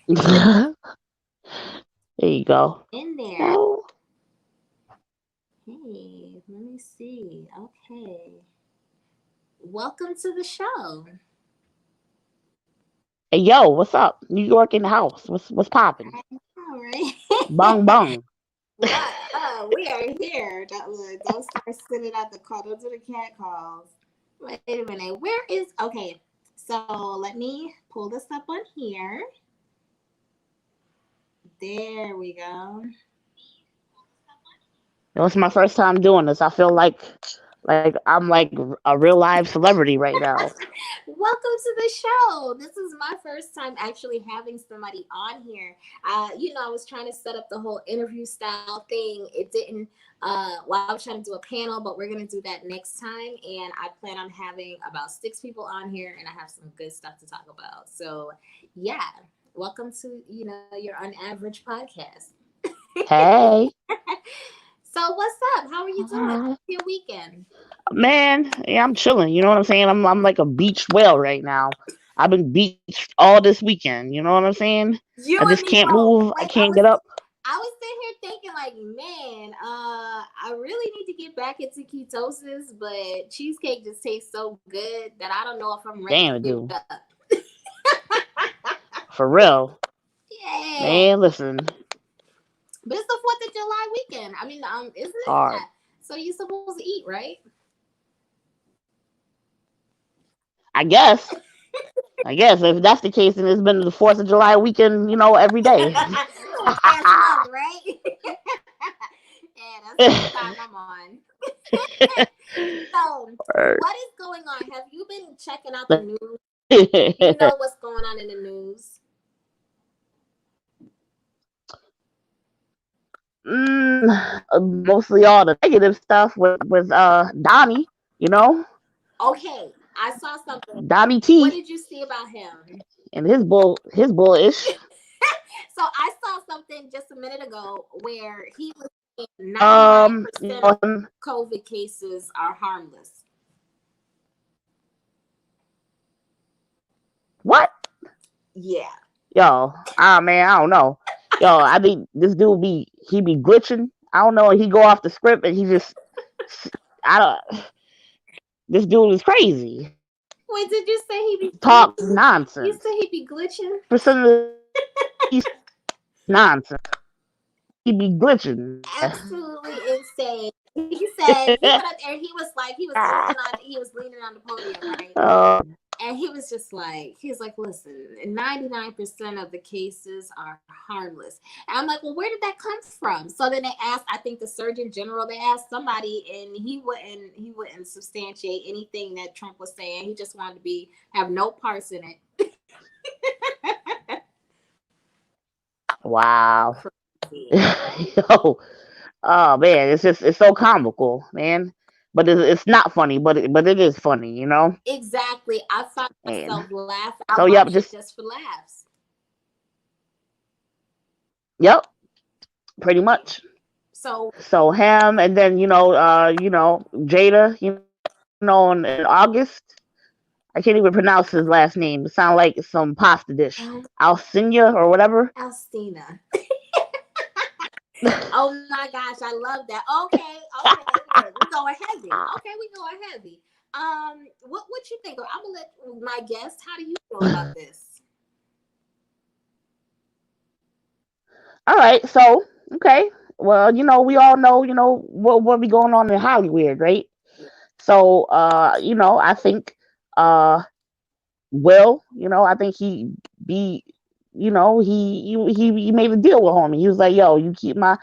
There you go. In there. Oh, Hey, let me see. Okay. Welcome to the show. hey, yo, what's up? New York in the house. What's popping? All right. Bong bong. What? We are here. Don't start sending out the call. Don't do the cat calls. Wait a minute. Where is? Okay. So let me pull this up on here. There we go. It was my first time doing this. I feel like I'm like a real live celebrity right now. Welcome to the show. This is my first time actually having somebody on here. I was trying to set up the whole interview style thing. It didn't. Well, I was trying to do a panel, but we're gonna do that next time. And I plan on having about 6 people on here, and I have some good stuff to talk about. So, yeah, welcome to your unaverage podcast. Hey, So, what's up? How are you doing? uh, How's your weekend? man, yeah, I'm chilling. You know what I'm saying? I'm like a beach whale right now. I've been beached all this weekend. You know what I'm saying? I You just and can't me both. move. I Wait, can't get up. I was sitting here thinking, like, man, I really need to get back into ketosis, but cheesecake just tastes so good that I don't know if I'm ready to Damn, give it dude. up. For real, Yeah, man. Listen, but it's the Fourth of July weekend. I mean, isn't it? hard. Yeah. So you're supposed to eat, right? I guess. I guess if that's the case, then it's been the July weekend. Every day. Past month, right? Yeah, that's the only time I'm on. So, Or- what is going on? Have you been checking out the news? You know what's going on in the news? Mostly all the negative stuff with Donnie. You know, Okay, I saw something. Donnie What T did you see about him? and his bullish. So I saw something just a minute ago where he was saying You 99% know of him. COVID cases are harmless. What? Yeah. Yo, man, I don't know. Yo, I think this dude he be glitching. I don't know. He go off the script and he just I don't. This dude is crazy. Wait, did you say he be Talks You nonsense. said he be glitching? 90% of he's nonsense. He be glitching, man. Absolutely insane. He said he went up there and he was leaning on the podium, right? uh, And he was like, listen, 99% of the cases are harmless. And I'm like, well, where did that come from? So then they asked, I think the Surgeon General, they asked somebody, and he wouldn't substantiate anything that Trump was saying. He just wanted to have no parts in it. wow. Crazy. Yo, oh man, it's so comical, man. But it's not funny, but it is funny, you know. Exactly. I found And myself laughing. I so yep, watch it just just for laughs. yep, pretty much. So So him, and then Jada, in August. I can't even pronounce his last name. It sounds like some pasta dish, Al- Alcinia or whatever. Alstina. Oh my gosh, I love that. Okay, okay, look, we going heavy. Okay, we going heavy. What you think? I'm gonna let my guest. How do you feel about this? All right, so okay. Well, we all know, what be going on in Hollywood, right? So, I think, uh, I think be, he made a deal with homie. He was like, yo, you keep my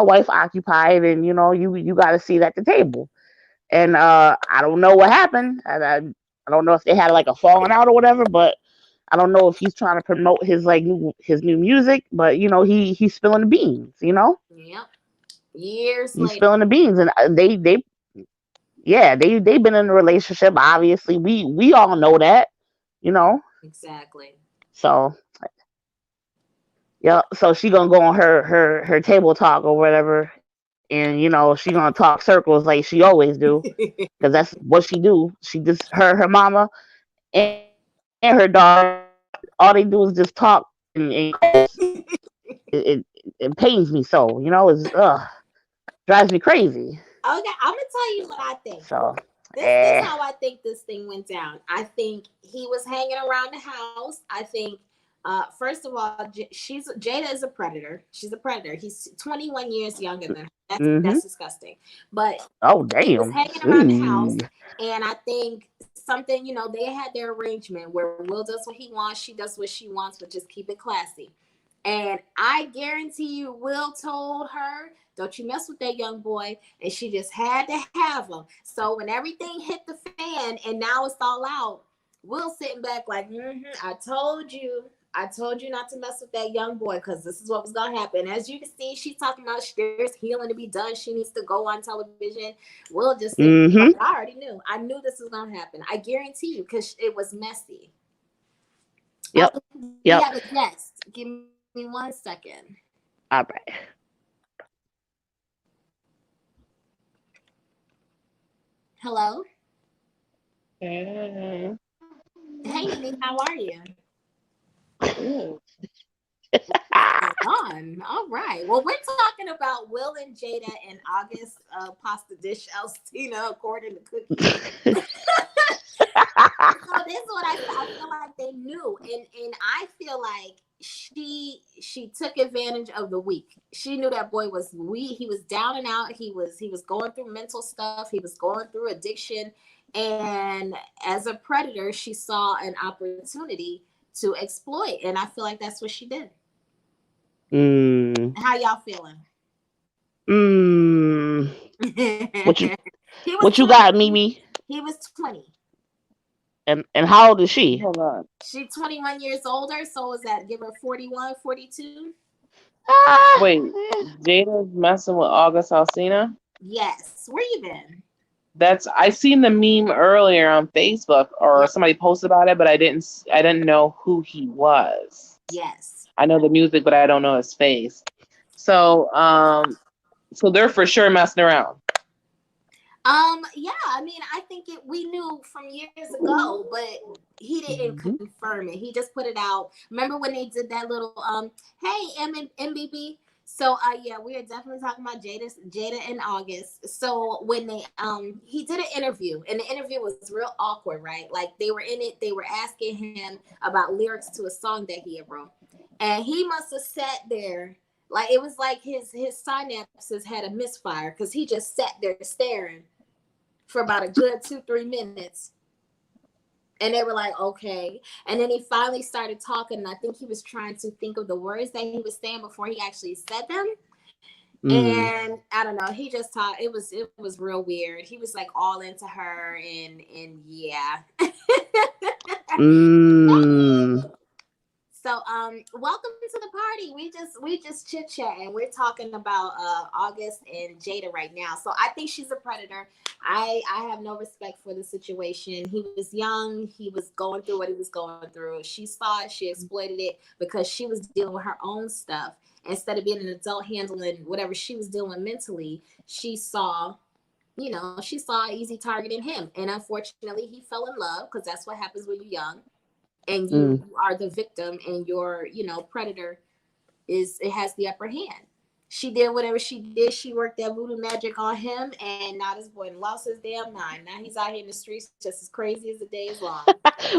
wife occupied, and you got a seat at the table. And I don't know what happened. I don't know if they had like a falling out or whatever, but I don't know if he's trying to promote his new music, but he's spilling the beans. Yep. Years He's later. spilling the beans, and they yeah, they've been in a relationship. Obviously, we all know that, you know. Exactly. So yeah, so she gonna go on her table talk or whatever, and she gonna talk circles like she always do, because that's what she do. She just her mama and her daughter, all they do is just talk and and it pains me so. It's drives me crazy. Okay, I'm gonna tell you what I think. So, This how I think this thing went down. I think he was hanging around the house. I think first of all, Jada is a predator. She's a predator. He's 21 years younger than her. That's mm-hmm. disgusting. But Oh he was damn. hanging around the house, Ooh. and I think something, they had their arrangement where Will does what he wants, she does what she wants, but just keep it classy. And I guarantee you, Will told her, don't you mess with that young boy. And she just had to have him. So when everything hit the fan and now it's all out, Will sitting back like, I told you. I told you not to mess with that young boy because this is what was going to happen. As you can see, she's talking about there's healing to be done. She needs to go on television. Will just said, Mm-hmm. I already knew. I knew this was going to happen. I guarantee you because it was messy. Yep. We have a guest. Give me 1 second. All right. Hello. Hey. Hey, Nene, how are you? Good. On. All right. Well, we're talking about Will and Jada and August pasta dish ALSINA according to Cookie. So this is what I feel like they knew, and I feel like she took advantage of the weak. She knew that boy was weak. He was down and out. He was going through mental stuff. He was going through addiction, and as a predator, she saw an opportunity to exploit, and I feel like that's what she did. How y'all feeling? What you got, Mimi? He was 20. And how old is she? Hold on. She's 21 years older, so is that give her 41, 42? Wait, Jada's messing with August ALSINA? Yes. Where you been? I seen the meme earlier on Facebook, or somebody posted about it, but I didn't know who he was. Yes. I know the music, but I don't know his face. So so they're for sure messing around. Yeah, I mean, I think we knew from years ago, but he didn't confirm it. He just put it out. Remember when they did that little hey MBB? So yeah, we are definitely talking about Jada in August. So when they he did an interview, and the interview was real awkward, right? Like they were in it, they were asking him about lyrics to a song that he had wrote. And he must have sat there like it was like his synapses had a misfire because he just sat there staring for about a good 2-3 minutes. And they were like, okay. And then he finally started talking. And I think he was trying to think of the words that he was saying before he actually said them. And I don't know. He just talked. It was real weird. He was like all into her and yeah. So welcome to the party. We just chit chatting. We're talking about August and Jada right now. So I think she's a predator. I have no respect for the situation. He was young. He was going through what he was going through. She saw it. She exploited it because she was dealing with her own stuff. Instead of being an adult handling whatever she was dealing mentally, she saw easy target in him. And unfortunately, he fell in love because that's what happens when you're young. And you are the victim, and your, predator it has the upper hand. She did whatever she did. She worked that voodoo magic on him, and now this boy lost his damn mind. Now he's out here in the streets just as crazy as the day is long.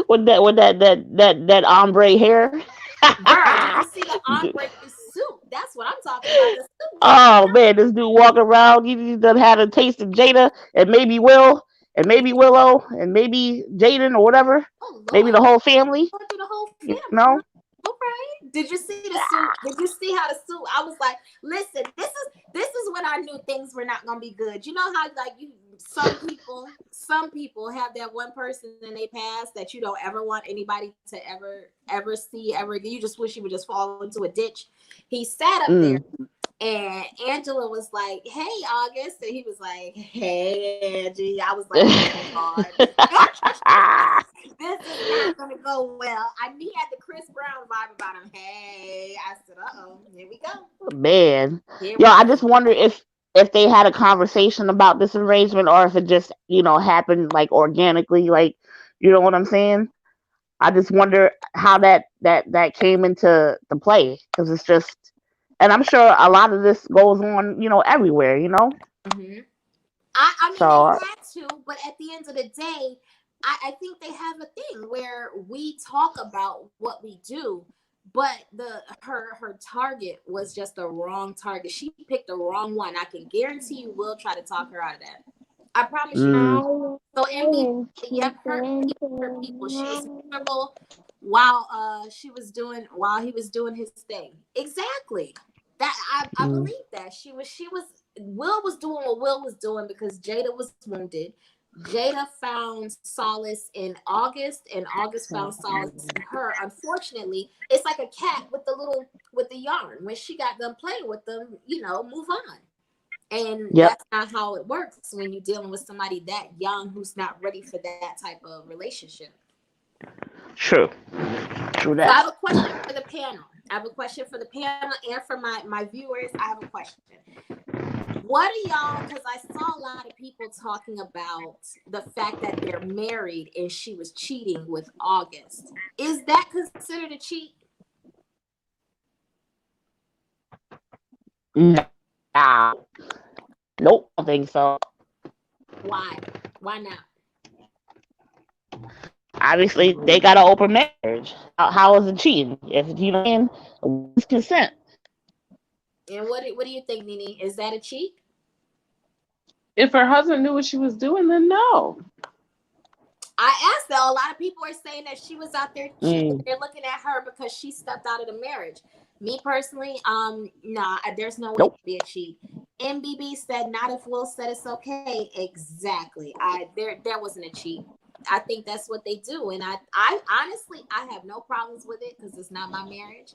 with that ombre hair. Girl, did you see the ombre suit? That's what I'm talking about. The suit. Oh man, this dude walking around. He done had a taste of Jada and maybe Will and maybe Willow and maybe Jaden or whatever. Oh, maybe the whole family. The whole family. No. Okay. Did you see the suit? Did you see how the suit? I was like, listen, this is when I knew things were not gonna be good. You know how some people have that one person in their past that you don't ever want anybody to ever see ever again. You just wish he would just fall into a ditch. He sat up there. And Angela was like, hey, August. And he was like, hey, Angie. I was like, oh, God. This is not going to go well. He had the Chris Brown vibe about him. Hey. I said, uh-oh. Here we go. Man. I just wonder if they had a conversation about this arrangement or if it just, happened like organically. Like, you know what I'm saying? I just wonder how that came into the play, because it's just, and I'm sure a lot of this goes on, everywhere, Mm-hmm. I mean, they So had to, but at the end of the day, I think they have a thing where we talk about what we do, but her target was just the wrong target. She picked the wrong one. I can guarantee you will try to talk her out of that. I promise you. mm, So MB, yep, her people. She was miserable while while he was doing his thing. Exactly. That I mm, believe that she was Will was doing what Will was doing because Jada was wounded. Jada found solace in August, and August found solace in her. Unfortunately, it's like a cat with the yarn. When she got done playing with them, move on. And yep, that's not how it works when you're dealing with somebody that young who's not ready for that type of relationship. true, true So I that. have a question for the panel. I have a question for the panel and for my viewers. I have a question. What are y'all, because I saw a lot of people talking about the fact that they're married and she was cheating with August. Is that considered a cheat? Nah, nope, I don't think so. Why? Why not? Obviously, they got an open marriage. How is it cheating? If you know what I mean, what's consent? And what do you think, Nene? Is that a cheat? If her husband knew what she was doing, then no. I asked that. A lot of people are saying that she was out there cheating. Mm, They're looking at her because she stepped out of the marriage. Me personally, nah, there's no way to nope. be a cheat. MBB said, not if Will said it's okay. Exactly. There wasn't a cheat. I think that's what they do. And I honestly, I have no problems with it because it's not my marriage.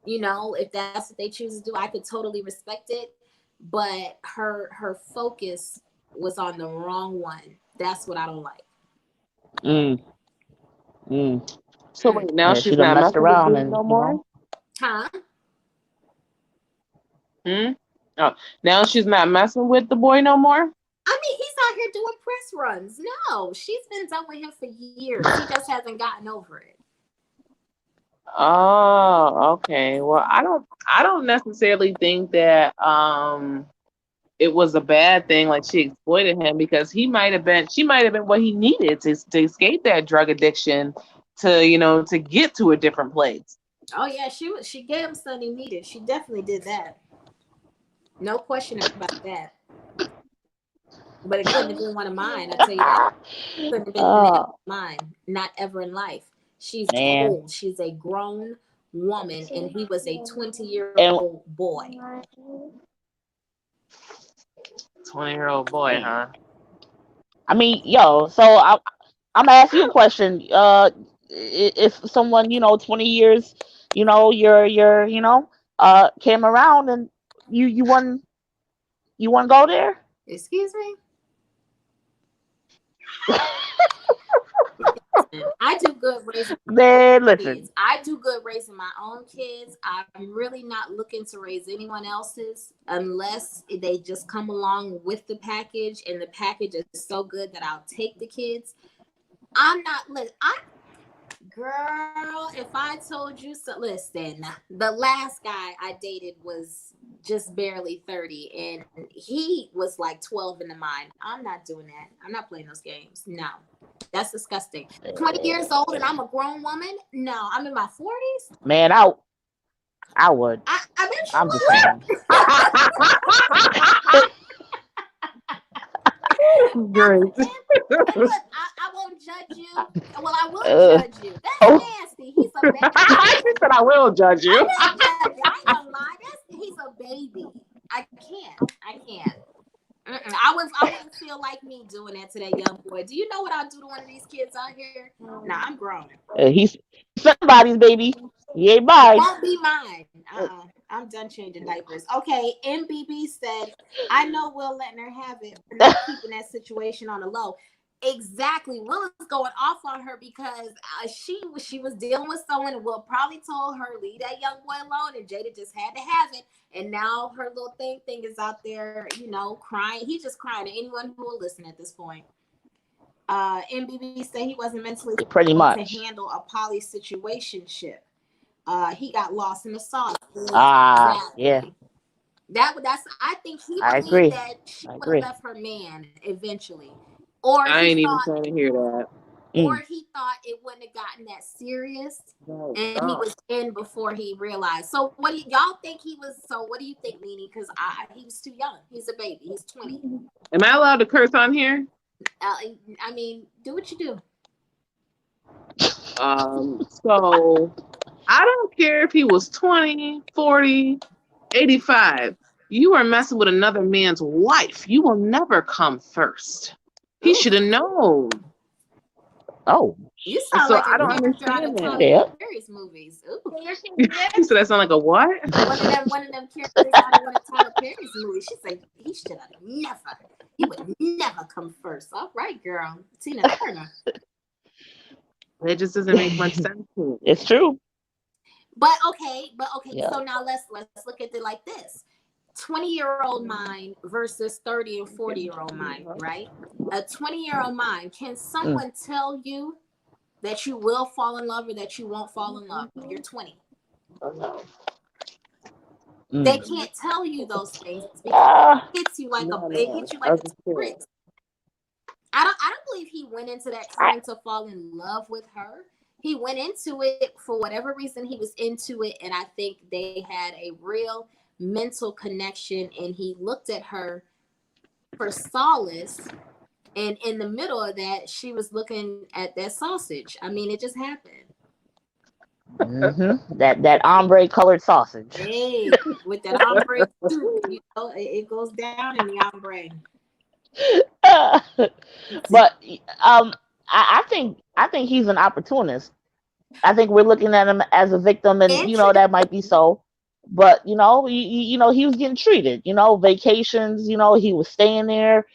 If that's what they choose to do, I could totally respect it. But her focus was on the wrong one. That's what I don't like. Mm, mm. So Mm. wait, now Yeah, she she's done not messed messing with around, dude and no more? Huh? Hmm? Oh, now she's not messing with the boy no more? I mean, he's out here doing press runs. No, she's been done with him for years. He just hasn't gotten over it. Oh, okay. Well, I don't necessarily think that it was a bad thing like she exploited him, because she might have been what he needed to escape that drug addiction, to get to a different place. Oh yeah, she gave him something he needed. She definitely did that. No question about that. But it couldn't have been one of mine. I tell you that. Couldn't have been any of oh mine. Not ever in life. She's man, old. She's a grown woman, and he was a 20-year-old and boy. 20-year-old boy, huh? I mean, yo, so I'm gonna ask you a question. If someone 20 years, you're came around, and you want to go there? Excuse me. I do good raising my own Man, listen. kids. I do good raising my own kids. I'm really not looking to raise anyone else's unless they just come along with the package and the package is so good that I'll take the kids. I'm not, girl, if I told you so, listen, the last guy I dated was just barely 30 and he was like 12 in the mind. I'm not doing that. I'm not playing those games. No, that's disgusting. 20 years old and I'm a grown woman? No, I'm in my 40s. Man, I would. I bet I'm just you saying. Great. But look, I won't judge you. Well, I will uh, judge you. That's oh, nasty. He's a baby. She said, I will judge I you. will judge you. I ain't gonna lie. He's a baby. I can't. I can't. Mm-mm. I wouldn't feel like me doing that to that young boy. Do you know what I'll do to one of these kids out here? Nah, I'm grown. he's somebody's baby. He ain't It mine. won't be mine. I'm done changing diapers. Okay, MBB said, I know Will letting her have it, but not keeping that situation on the low. Exactly. Will is going off on her because she was dealing with someone and Will probably told her leave that young boy alone, and Jada just had to have it. And now her little thing is out there, crying. He's just crying to anyone who will listen at this point. MBB said he wasn't mentally pretty able to much. handle a poly situationship. He got lost in the sauce. Yeah, Exactly. That's. I think he I believed agree. that she I would have agree. left her man eventually, or I he ain't even thought, trying to hear that. or Mm. he thought it wouldn't have gotten that serious, Oh, and he God. was in before he realized. So what do y'all think he was? So what do you think, Nene? Because he was too young. He's a baby. He's 20. Am I allowed to curse on here? I mean, do what you do. So I don't care if he was 20, 40, 85. You are messing with another man's wife. You will never come first. He Ooh, should have known. Oh, you sound So like I a don't character out of understand that. Tyler yeah. Perry's movies. Ooh. So that sound like a what? One of them characters out of one of Tyler Perry's movies. She said he should have never. He would never come first. All right, girl. Tina Turner. It just doesn't make much sense to me. It's true. But okay. Yeah. So now let's look at it like this: 20-year-old mind versus 30 and 40-year-old mind, right? A 20-year-old mind. Can Mm. someone tell you that you will fall in love or that you won't fall in love? You're 20. They Mm. can't tell you those things because Uh, it hits you like No, it no, hits you like a that's ton of true. bricks. I don't believe he went into that I, trying to fall in love with her. He went into it for whatever reason he was into it, and I think they had a real mental connection, and he looked at her for solace, and in the middle of that she was looking at that sausage. I mean, it just happened. that ombre colored sausage. Hey, with that ombre soup, it goes down in the ombre. But I think he's an opportunist. I think we're looking at him as a victim, and Interesting. that might be so. But he was getting treated. Vacations. He was staying there.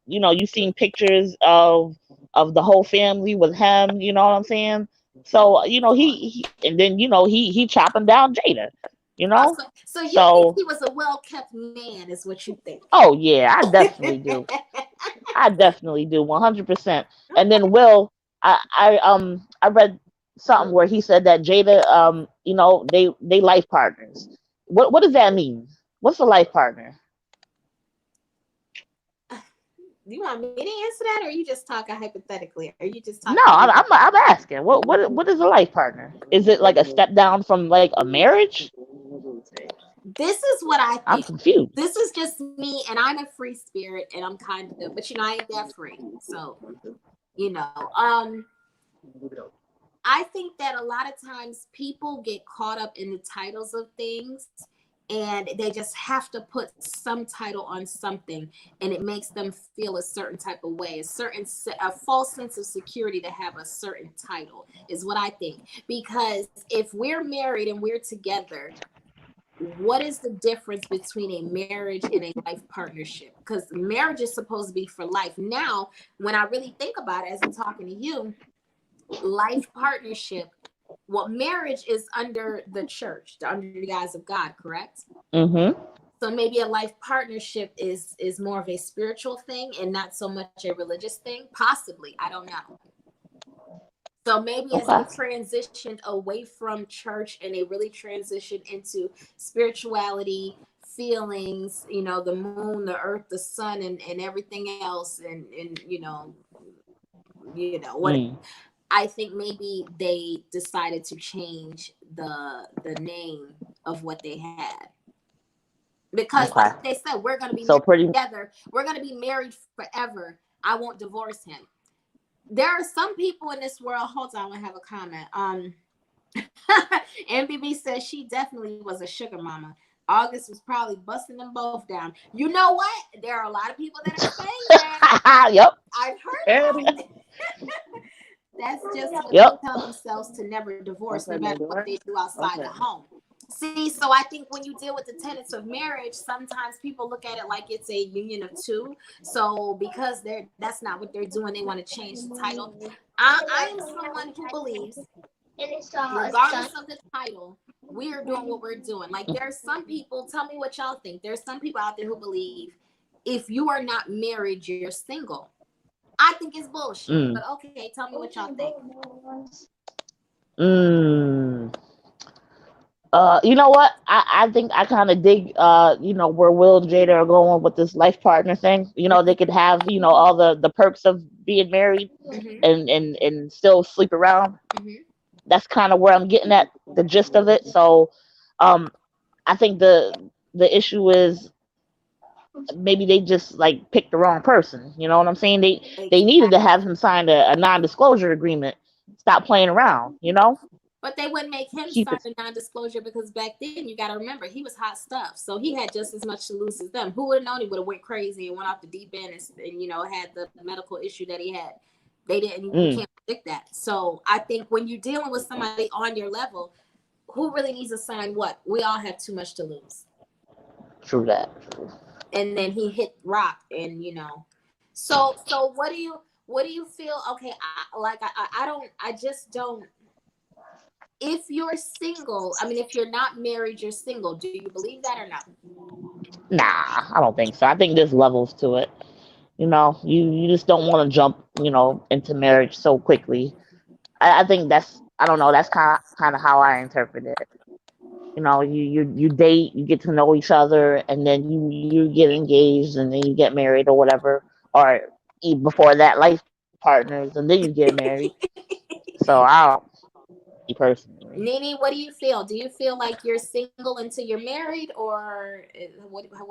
You've seen pictures of the whole family with him. You know what I'm saying? So he and then he chopping down Jada. You know. So you think So he was a well kept man, is what you think? oh yeah, I definitely do. I definitely do, 100%. And then Will, I read something where he said that Jada, they life partners. What does that mean? What's a life partner? Do you want me to answer that, or are you just talking hypothetically? Are you just No, talking? I'm asking. What is a life partner? Is it like a step down from like a marriage? This is what I I'm think. confused. This is just me, and I'm a free spirit, and I'm kind of, but I ain't that free. So, you know, I think that a lot of times people get caught up in the titles of things, and they just have to put some title on something, and it makes them feel a certain type of way, a false sense of security to have a certain title is what I think. Because if we're married and we're together, what is the difference between a marriage and a life partnership? Because marriage is supposed to be for life. Now, when I really think about it, as I'm talking to you, life partnership, well, marriage is under the church, under the guise of God, correct? Mm-hmm. So maybe a life partnership is more of a spiritual thing and not so much a religious thing. Possibly, I don't know. So maybe as they Okay. transitioned away from church and they really transitioned into spirituality, feelings, the moon, the earth, the sun, and everything else, and what Mm. I think maybe they decided to change the name of what they had. Because Okay. like they said, we're gonna be So married pretty. together, we're gonna be married forever. I won't divorce him. There are some people in this world. Hold on, I have a comment. MBB says she definitely was a sugar mama. August was probably busting them both down. You know what? There are a lot of people that are saying that. Yep. I've heard Eddie. that. That's just what they Yep. tell themselves to never divorce, no Open the matter what door. they do outside Okay. the home. See, so I think when you deal with the tenets of marriage, sometimes people look at it like it's a union of two. So because that's not what they're doing, they want to change the title. I am someone who believes, regardless of the title, we are doing what we're doing. Like there's some people, tell me what y'all think. There's some people out there who believe if you are not married, you're single. I think it's bullshit. Mm. But okay, tell me what y'all think. Mm. You know what? I think I kind of dig, where Will and Jada are going with this life partner thing. They could have, all the perks of being married Mm-hmm. and still sleep around. Mm-hmm. That's kind of where I'm getting at the gist of it. So, um, I think the issue is maybe they just like picked the wrong person. You know what I'm saying? They needed to have Exactly. him sign a non-disclosure agreement. Stop playing around. But they wouldn't make him Keep sign it. a non-disclosure because back then you got to remember he was hot stuff, so he had just as much to lose as them. Who would have known he would have went crazy and went off the deep end and had the medical issue that he had? They didn't. You Mm, can't predict that. So I think when you're dealing with somebody on your level, who really needs to sign what? We all have too much to lose. true that. True. And then he hit rock, and So what do you feel? Okay, I just don't. If you're single, I mean, if you're not married, you're single. Do you believe that or not? Nah, I don't think so. I think there's levels to it. You just don't want to jump, into marriage so quickly. I think I don't know. That's kind of how I interpret it. You date, you get to know each other, and then you get engaged, and then you get married or whatever, or before that, life partners, and then you get married. So I don't, me personally. Nene, what do you feel? Do you feel like you're single until you're married, or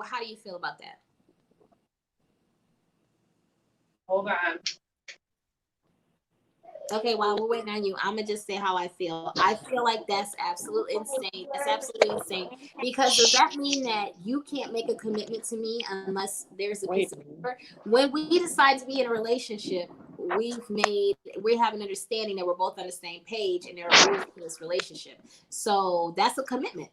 how do you feel about that? Hold on. Okay, while we're waiting on you, I'm gonna just say how I feel. I feel like that's absolutely insane. That's absolutely insane. Because does that mean that you can't make a commitment to me unless there's a piece Wait. of paper? When we decide to be in a relationship, we have an understanding that we're both on the same page and there are rules to this relationship. So that's a commitment.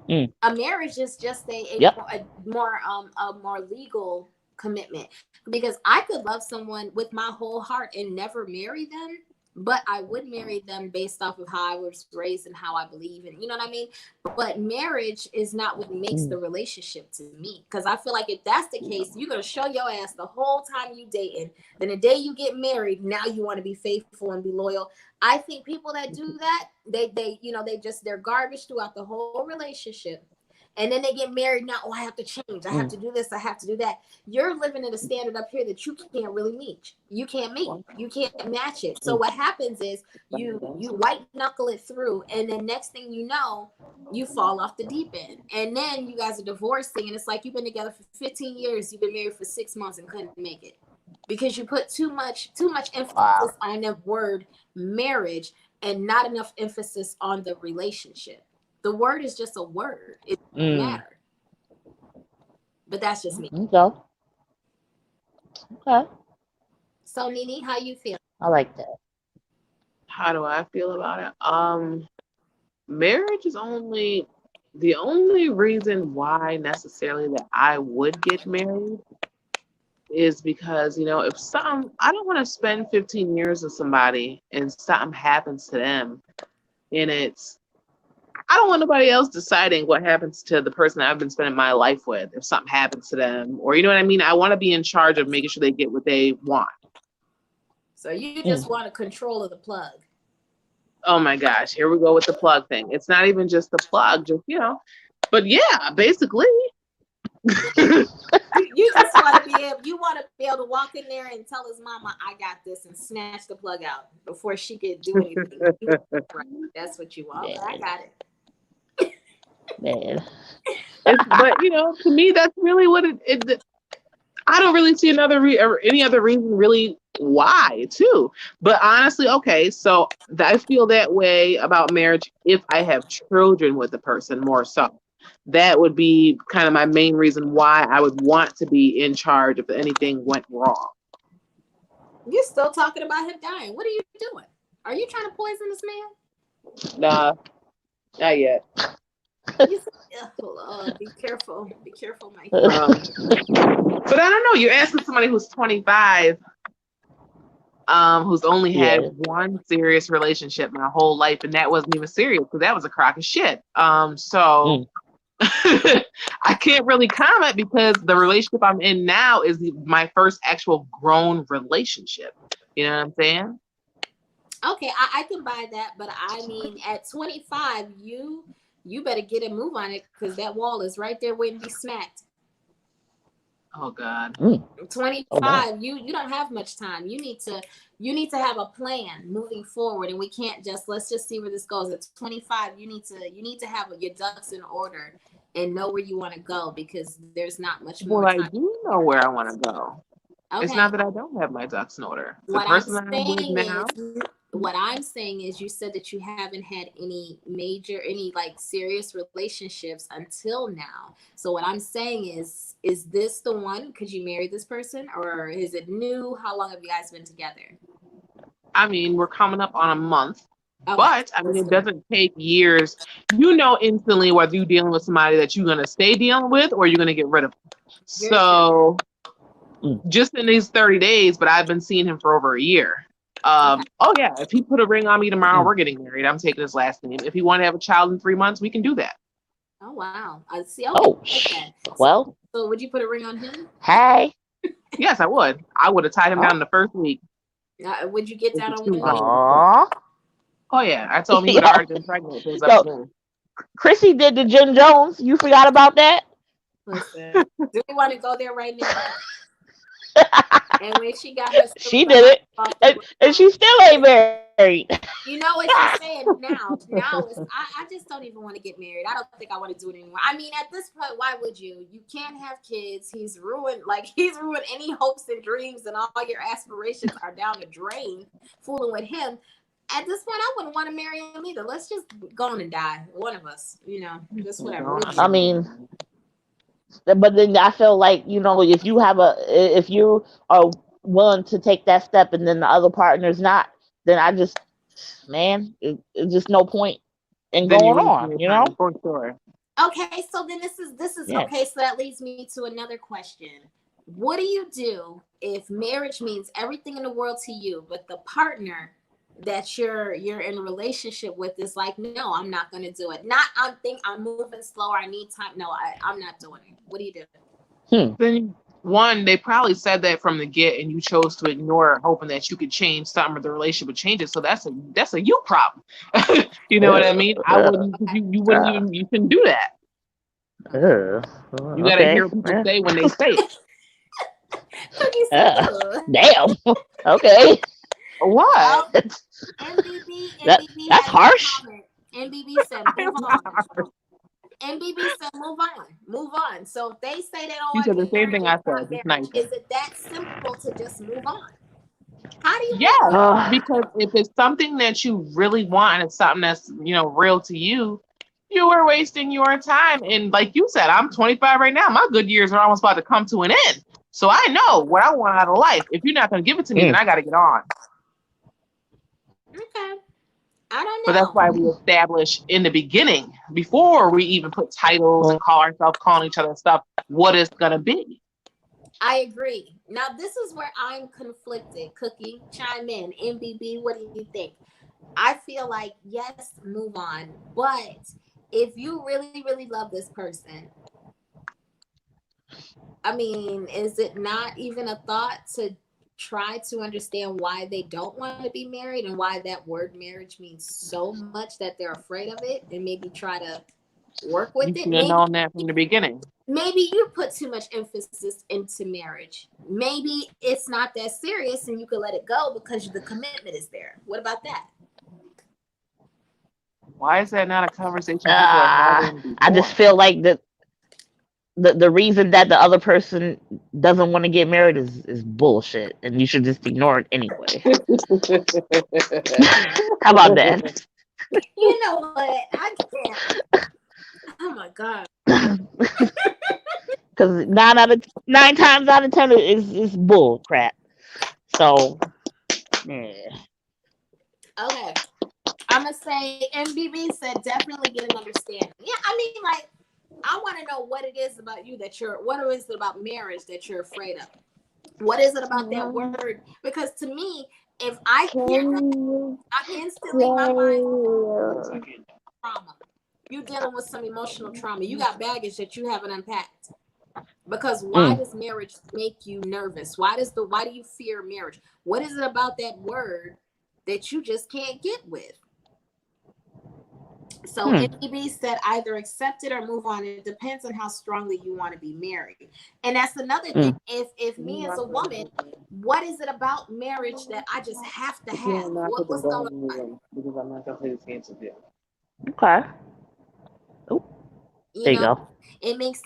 Mm, A marriage is just yep. a more legal commitment, because I could love someone with my whole heart and never marry them, but I would marry them based off of how I was raised and how I believe, and you know what I mean. But marriage is not what makes Mm, the relationship to me, because I feel like if that's the case, you're gonna show your ass the whole time you dating, then the day you get married, now you want to be faithful and be loyal. I think people that do that, they're garbage throughout the whole relationship, and then they get married. Now, oh, I have to change, I have mm, to do this, I have to do that. You're living at a standard up here that you can't really meet. You can't match it. So mm, what happens is you white knuckle it through, and then next thing you know, you fall off the deep end, and then you guys are divorcing, and it's like you've been together for 15 years, you've been married for 6 months and couldn't make it because you put too much emphasis wow. on the word marriage and not enough emphasis on the relationship. The word is just a word. It doesn't Mm, matter. But that's just me. okay. Okay. So Nini, how you feel? I like that. How do I feel about it? Marriage is only the only reason why necessarily that I would get married is because, if something, I don't want to spend 15 years with somebody and something happens to them. And I don't want nobody else deciding what happens to the person that I've been spending my life with if something happens to them. Or, you know what I mean? I want to be in charge of making sure they get what they want. So you Mm, just want a control of the plug. Oh my gosh, here we go with the plug thing. It's not even just the plug, but yeah, basically. You just want to be able to walk in there and tell his mama, I got this, and snatch the plug out before she could do anything. Right. That's what you want. Okay, I man, got it. man. But to me, that's really what it. I don't really see or any other reason really why too. But honestly, okay, so I feel that way about marriage if I have children with the person more so. That would be kind of my main reason why I would want to be in charge if anything went wrong. You're still talking about him dying. What are you doing? Are you trying to poison this man? Nah, not yet. You said, oh, be careful. Be careful, Mikey. But I don't know. You're asking somebody who's 25, who's only had Yeah. one serious relationship my whole life, and that wasn't even serious because that was a crock of shit. So Mm, I can't really comment because the relationship I'm in now is my first actual grown relationship. You know what I'm saying? Okay, I can buy that, but I mean, at 25, you better get a move on it because that wall is right there waiting to be smacked. Oh God. 25, you don't have much time. You need to have a plan moving forward, and we can't just let's just see where this goes. At 25, you need to have your ducks in order and know where you want to go because there's not much more Well, I time. do know where I want to go. It's Okay. not that I don't have my ducks in order. The What I'm person that I'm with saying now, is what I'm saying is you said that you haven't had any like serious relationships until now. So what I'm saying is this the one? Could you marry this person or is it new? How long have you guys been together? I mean, we're coming up on a month, Okay. but I mean, it doesn't take years. You know instantly whether you're dealing with somebody that you're going to stay dealing with or you're going to get rid of. So just in these 30 days, but I've been seeing him for over a year. Oh yeah, if he put a ring on me tomorrow, we're getting married. I'm taking his last name. If he want to have a child in 3 months, we can do that. Oh wow! I see. Okay. Well, so would you put a ring on him? Hey. Yes, I would. I would have tied him down in the first week. Would you get down on one knee? Aww. Oh yeah, I told him he would have already been pregnant. It was up to him. Chrissy did the Jim Jones. You forgot about that? Listen, do we want to go there right now? And when she got her, she did it, and she still ain't married. You know what she's saying now? Now I just don't even want to get married. I don't think I want to do it anymore. I mean, at this point, why would you? You can't have kids. He's ruined any hopes and dreams, and all your aspirations are down the drain. Fooling with him. At this point, I wouldn't want to marry him either. Let's just go on and die. One of us, just whatever. I mean. But then I feel like, if you are willing to take that step and then the other partner's not, then it's just no point in going on, For sure. Okay, so then this is okay. So that leads me to another question. What do you do if marriage means everything in the world to you, but the partner that you're in a relationship with is like, no, I'm not going to do it. Not I'm moving slower. I need time. No, I'm not doing it. What do you do? Then one, they probably said that from the get, and you chose to ignore it, hoping that you could change something or the relationship would change it. So that's a you problem. You know what I mean? I wouldn't. You wouldn't even. You shouldn't do that. You gotta hear what people say when they say it. Damn. Okay. What? NBB that's harsh. NBB said move on. NBB said move on. So if they say they don't want to the same thing I said. It's nice. Is it that simple to just move on? How do you? Yeah, because if it's something that you really want and it's something that's real to you, you are wasting your time. And like you said, I'm 25 right now. My good years are almost about to come to an end. So I know what I want out of life. If you're not going to give it to me, then I got to get on. Okay. I don't know. But that's why we establish in the beginning, before we even put titles and calling each other stuff, what it's going to be. I agree. Now, this is where I'm conflicted. Cookie, chime in. MBB, what do you think? I feel like, yes, move on. But if you really, really love this person, I mean, is it not even a thought to try to understand why they don't want to be married and why that word marriage means so much that they're afraid of it, and maybe try to work with it? You should have known that from the beginning. Maybe you put too much emphasis into marriage. Maybe it's not that serious and you can let it go because the commitment is there. What about that? Why is that not a conversation people are having before? I just feel like the reason that the other person doesn't want to get married is bullshit, and you should just ignore it anyway. How about that? You know what? I can't. Oh my God. Because 9 times out of 10 is bull crap. So, yeah. Okay. I'm going to say MBB said definitely get an understanding. Yeah, I mean, like, I want to know what it is about you what is it about marriage that you're afraid of? What is it about that word? Because to me, if I hear that, I instantly, my mind, trauma. you dealing with some emotional trauma. You got baggage that you haven't unpacked. Because why does marriage make you nervous? Why do you fear marriage? What is it about that word that you just can't get with? So MDB said either accept it or move on. It depends on how strongly you want to be married. And that's another thing. If me as a woman, what is it about marriage that I just have to have? What's going on? Because I'm not gonna play this game with you. Okay. Oh, there you go. It makes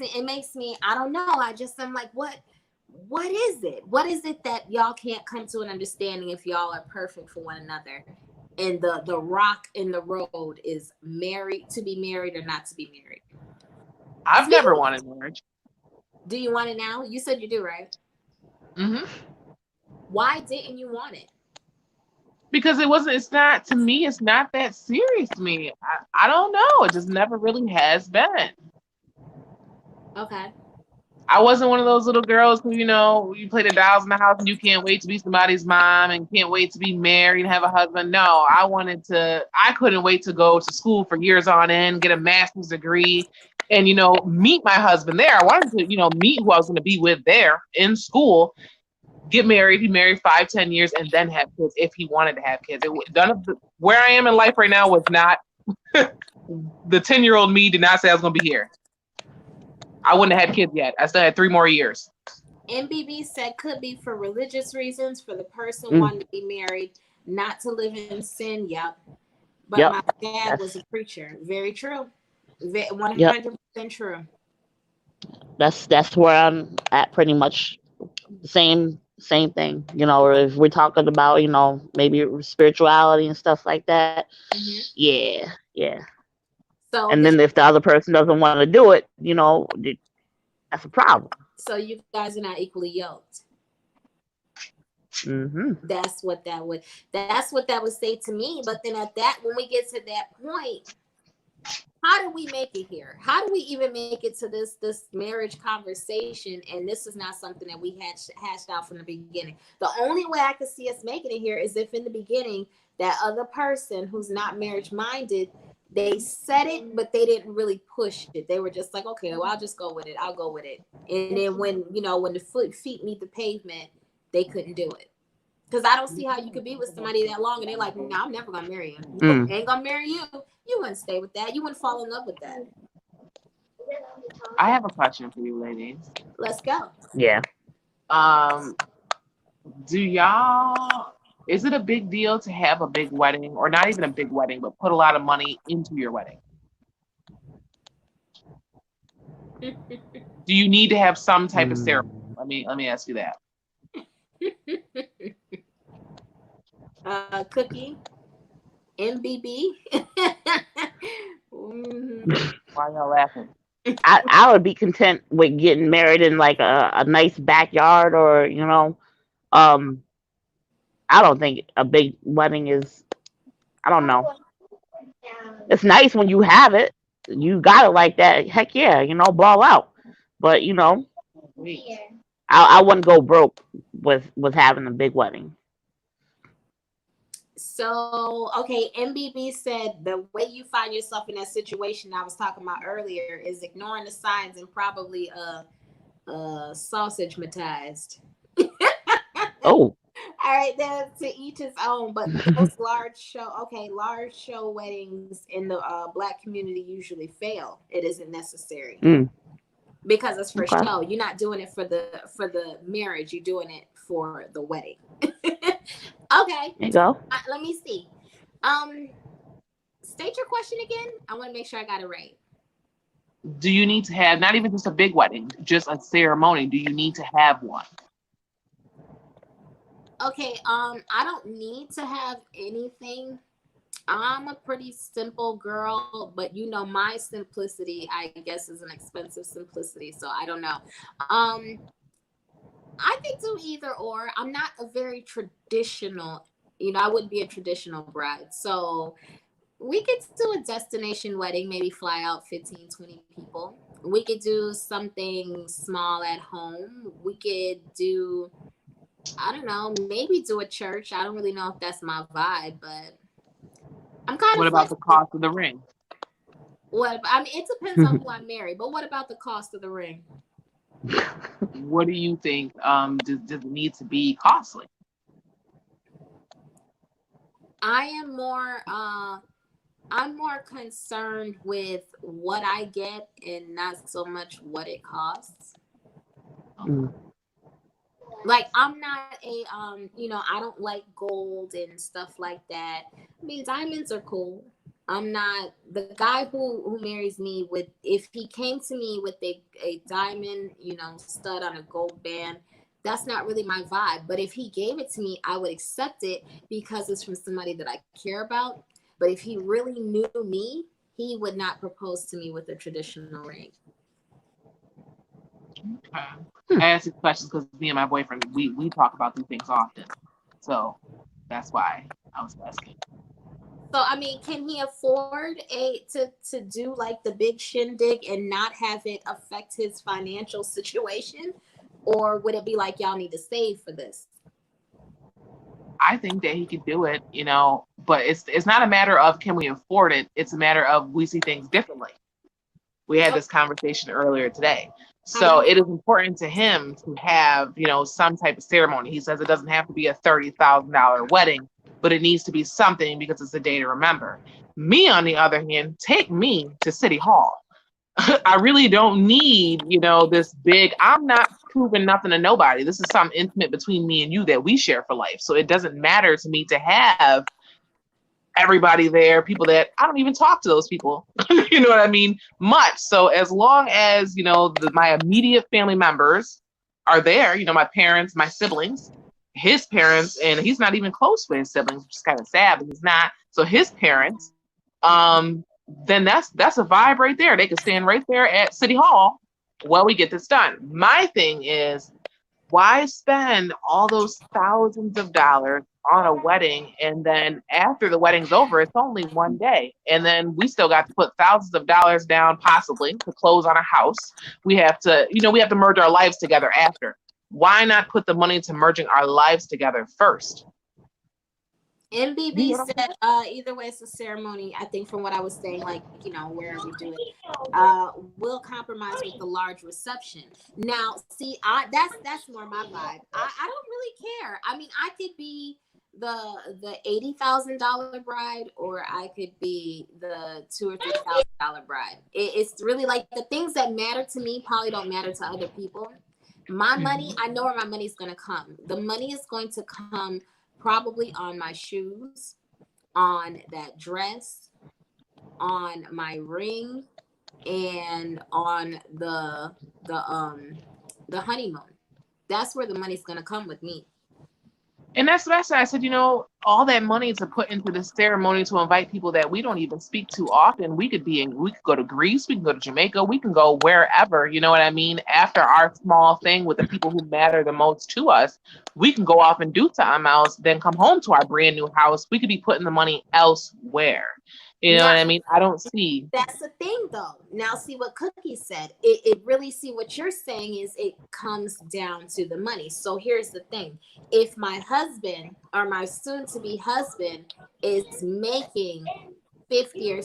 me, I don't know. I'm like, what is it? What is it that y'all can't come to an understanding if y'all are perfect for one another? And the rock in the road is to be married or not to be married. I've never wanted marriage. Do you want it now? You said you do, right? Mm-hmm. Why didn't you want it? Because it's not that serious to me. I don't know. It just never really has been. Okay. I wasn't one of those little girls who, you play the dolls in the house and you can't wait to be somebody's mom and can't wait to be married and have a husband. No, I couldn't wait to go to school for years on end, get a master's degree and, meet my husband there. I wanted to, meet who I was going to be with there in school, get married, be married 5-10 years and then have kids if he wanted to have kids. Where I am in life right now was not, the 10-year-old me did not say I was going to be here. I wouldn't have had kids yet. I still had 3 more years. MBB said could be for religious reasons, for the person wanting to be married, not to live in sin. Yep. But my dad was a preacher. Very true. 100% true. That's where I'm at pretty much. Same thing. If we're talking about, maybe spirituality and stuff like that. Yeah. So and then if the other person doesn't want to do it, that's a problem. So you guys are not equally yoked. That's what that would say to me. But then when we get to that point, how do we make it here? How do we even make it to this marriage conversation? And this is not something that we hashed out from the beginning. The only way I could see us making it here is if in the beginning that other person who's not marriage minded, they said it, but they didn't really push it. They were just like, okay, well, I'll just go with it. I'll go with it. And then when the feet meet the pavement, they couldn't do it. Because I don't see how you could be with somebody that long and they're like, no, I'm never going to marry you. I ain't going to marry you. You wouldn't stay with that. You wouldn't fall in love with that. I have a question for you, ladies. Let's go. Yeah. Is it a big deal to have a big wedding, or not even a big wedding, but put a lot of money into your wedding? Do you need to have some type of ceremony? Let me ask you that. Cookie, MBB. Why y'all laughing? I would be content with getting married in like a nice backyard, or I don't think a big wedding is. I don't know. It's nice when you have it. You got it like that. Heck yeah, ball out. But I wouldn't go broke with having a big wedding. So, okay, MBB said the way you find yourself in that situation I was talking about earlier is ignoring the signs and probably sausage matized. Oh. All right, then to each his own. But those large show weddings in the Black community usually fail. It isn't necessary because it's for show. You're not doing it for the marriage. You're doing it for the wedding. Okay. There you go. Let me see. State your question again. I want to make sure I got it right. Do you need to have not even just a big wedding, just a ceremony? Do you need to have one? Okay, I don't need to have anything. I'm a pretty simple girl, but my simplicity, I guess, is an expensive simplicity. So I don't know. I could do either or. I'm not a very traditional, I wouldn't be a traditional bride. So we could do a destination wedding, maybe fly out 15, 20 people. We could do something small at home. We could do, I don't know, maybe do a church. I don't really know if that's my vibe, but I'm kind of. What about the cost of the ring? What? I mean, it depends on who I marry. But what about the cost of the ring? What do you think? Does it need to be costly? I am more. I'm more concerned with what I get and not so much what it costs. Mm. Like I'm not a I don't like gold and stuff like that. I mean, diamonds are cool. I'm not the guy who marries me with, if he came to me with a diamond, stud on a gold band, that's not really my vibe. But if he gave it to me, I would accept it because it's from somebody that I care about. But if he really knew me, he would not propose to me with a traditional ring. Okay. I ask these questions because me and my boyfriend, we talk about these things often. So that's why I was asking. So I mean, can he afford to do like the big shindig and not have it affect his financial situation? Or would it be like y'all need to save for this? I think that he could do it, but it's not a matter of can we afford it. It's a matter of we see things differently. We had this conversation earlier today. So it is important to him to have, some type of ceremony. He says it doesn't have to be a $30,000 wedding, but it needs to be something because it's a day to remember. Me, on the other hand, take me to City Hall. I really don't need, this big, I'm not proving nothing to nobody. This is something intimate between me and you that we share for life. So it doesn't matter to me to have everybody there, people that I don't even talk to those people, you know what I mean? Much. So as long as, my immediate family members are there, my parents, my siblings, his parents, and he's not even close with his siblings, which is kind of sad, but he's not. So his parents, then that's a vibe right there. They can stand right there at City Hall while we get this done. My thing is, why spend all those thousands of dollars on a wedding and then after the wedding's over, it's only one day, and then we still got to put thousands of dollars down possibly to close on a house. We have to, we have to merge our lives together after. Why not put the money to merging our lives together first? MBB said, either way, it's a ceremony. I think from what I was saying, like, wherever we do it, we'll compromise with the large reception. Now, see, that's more my vibe. I don't really care. I mean, I could be the $80,000 bride, or I could be the $2,000 or $3,000 bride. It's really like the things that matter to me probably don't matter to other people. My money, I know where my money's going to come. The money is going to come probably on my shoes, on that dress, on my ring, and on the honeymoon. That's where the money's gonna come with me. And that's what I said. I said, all that money to put into this ceremony to invite people that we don't even speak to often. We could go to Greece, we can go to Jamaica, we can go wherever, you know what I mean? After our small thing with the people who matter the most to us, we can go off and do something else, then come home to our brand new house. We could be putting the money elsewhere. You know what I mean? I don't see. That's the thing, though. Now, see what Cookie said. It really, see what you're saying is it comes down to the money. So here's the thing. If my husband or my soon-to-be husband is making $50,000 or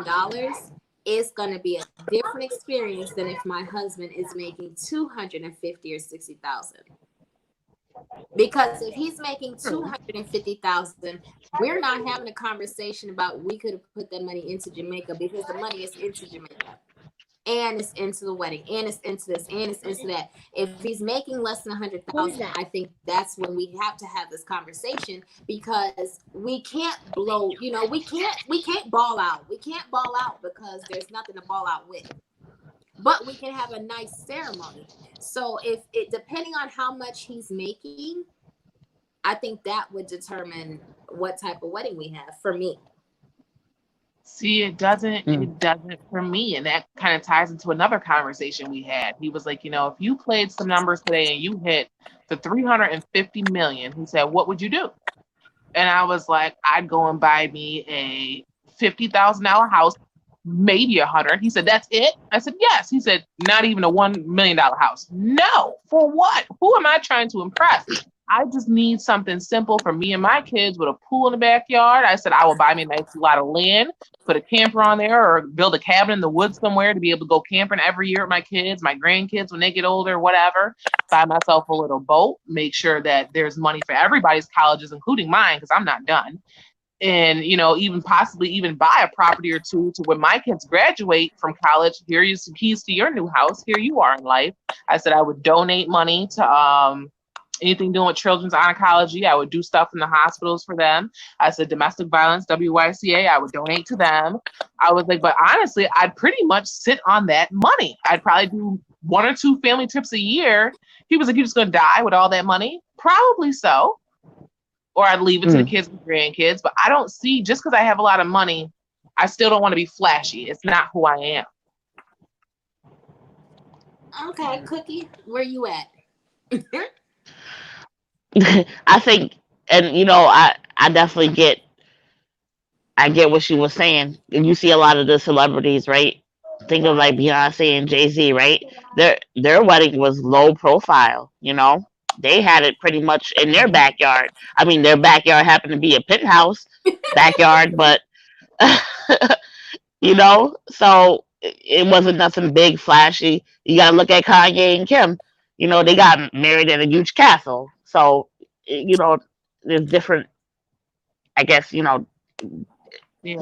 $60,000, it's going to be a different experience than if my husband is making $250,000 or $60,000. Because if he's making $250,000, we're not having a conversation about we could have put that money into Jamaica, because the money is into Jamaica, and it's into the wedding, and it's into this, and it's into that. If he's making less than $100,000, I think that's when we have to have this conversation, because we can't blow. We can't ball out. We can't ball out because there's nothing to ball out with. But we can have a nice ceremony. So if it, depending on how much he's making, I think that would determine what type of wedding we have for me. See, it doesn't for me. And that kind of ties into another conversation we had. He was like, if you played some numbers today and you hit the 350 million, he said, what would you do? And I was like, I'd go and buy me a $50,000 house, maybe 100. He said, that's it? I said, yes. He said, not even a $1 million house. No. For what? Who am I trying to impress? I just need something simple for me and my kids with a pool in the backyard. I said I will buy me a nice lot of land, put a camper on there, or build a cabin in the woods somewhere to be able to go camping every year with my kids, my grandkids when they get older, whatever. Buy myself a little boat, make sure that there's money for everybody's colleges, including mine, because I'm not done. And even possibly even buy a property or two to when my kids graduate from college. Here are some keys to your new house. Here you are in life. I said I would donate money to anything doing with children's oncology. I would do stuff in the hospitals for them. I said domestic violence, WYCA, I would donate to them. I was like, but honestly, I'd pretty much sit on that money. I'd probably do 1 or 2 family trips a year. He was like, you're just going to die with all that money? Probably so. Or I'd leave it to the kids and grandkids. But I don't see, just because I have a lot of money, I still don't want to be flashy. It's not who I am. Okay, Cookie, where you at? I think, and I definitely get what she was saying. And you see a lot of the celebrities, right? Think of like Beyonce and Jay-Z, right? Their wedding was low profile, They had it pretty much in their backyard. I mean, their backyard happened to be a penthouse backyard, but so it wasn't nothing big, flashy. You got to look at Kanye and Kim. They got married in a huge castle. So, there's different, I guess, Yeah,